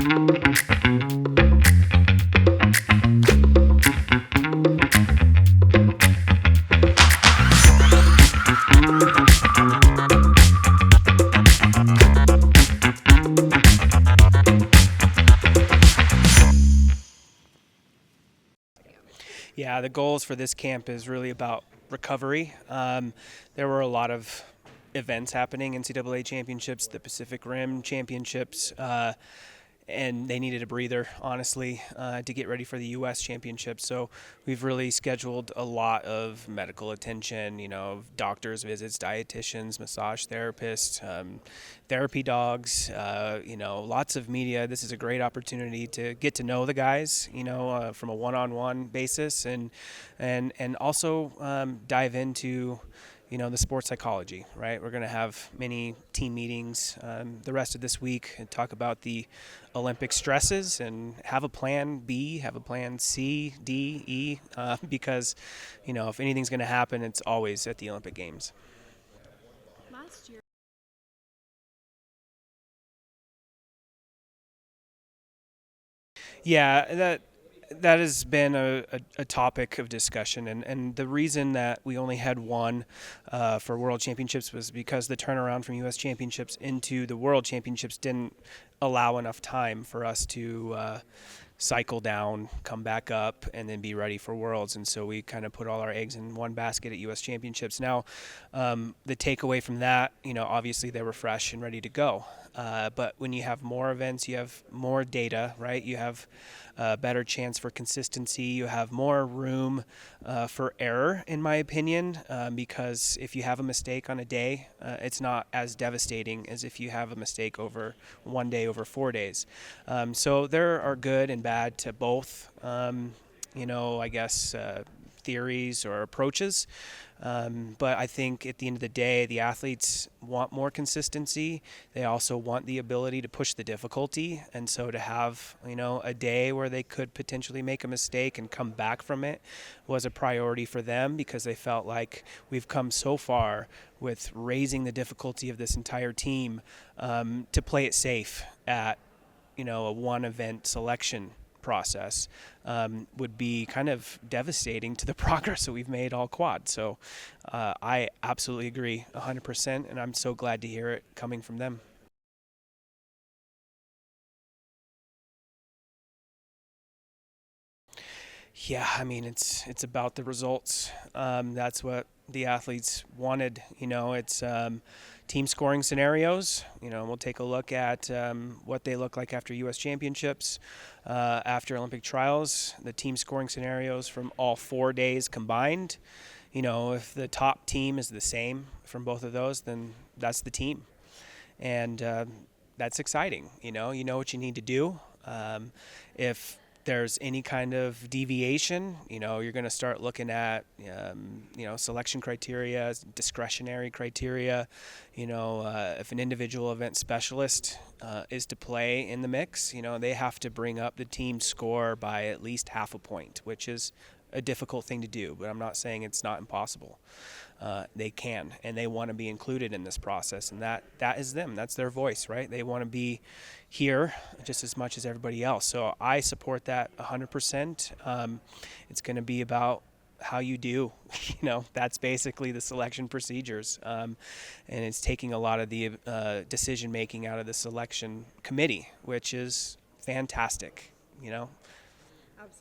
Yeah, the goals for this camp is really about recovery. There were a lot of events happening, NCAA championships, the Pacific Rim championships, and they needed a breather, honestly, to get ready for the U.S. championships. So we've really scheduled a lot of medical attention, doctors' visits, dietitians, massage therapists, therapy dogs, lots of media. This is a great opportunity to get to know the guys, from a one-on-one basis, and also dive into the sports psychology, right? We're going to have many team meetings the rest of this week and talk about the Olympic stresses and have a plan B, have a plan C, D, E, because, if anything's going to happen, it's always at the Olympic Games. Last year. Yeah, that has been a topic of discussion, and the reason that we only had one for World Championships was because the turnaround from U.S. Championships into the World Championships didn't allow enough time for us to cycle down, come back up, and then be ready for Worlds. And so we kind of put all our eggs in one basket at U.S. Championships. Now, the takeaway from that, obviously they were fresh and ready to go. But when you have more events, you have more data, right? You have a better chance for consistency. You have more room for error, in my opinion, because if you have a mistake on a day, it's not as devastating as if you have a mistake over one day, over 4 days. So there are good and bad to both, I guess, theories or approaches. But I think at the end of the day, the athletes want more consistency. They also want the ability to push the difficulty. And so to have, a day where they could potentially make a mistake and come back from it was a priority for them, because they felt like we've come so far with raising the difficulty of this entire team to play it safe at, a one event selection process would be kind of devastating to the progress that we've made all quad. So I absolutely agree 100%, and I'm so glad to hear it coming from them. Yeah, I mean, it's about the results. That's what the athletes wanted. It's team scoring scenarios. We'll take a look at what they look like after U.S. Championships, after Olympic trials, the team scoring scenarios from all 4 days combined. If the top team is the same from both of those, then that's the team. And that's exciting. You know what you need to do. If there's any kind of deviation, you're going to start looking at, selection criteria, discretionary criteria. If an individual event specialist is to play in the mix, they have to bring up the team score by at least half a point, which is a difficult thing to do, but I'm not saying it's not impossible. They can, and they want to be included in this process, and that is them. That's their voice, right? They want to be here just as much as everybody else. So I support that 100%. It's going to be about how you do. That's basically the selection procedures, and it's taking a lot of the decision making out of the selection committee, which is fantastic. Absolutely.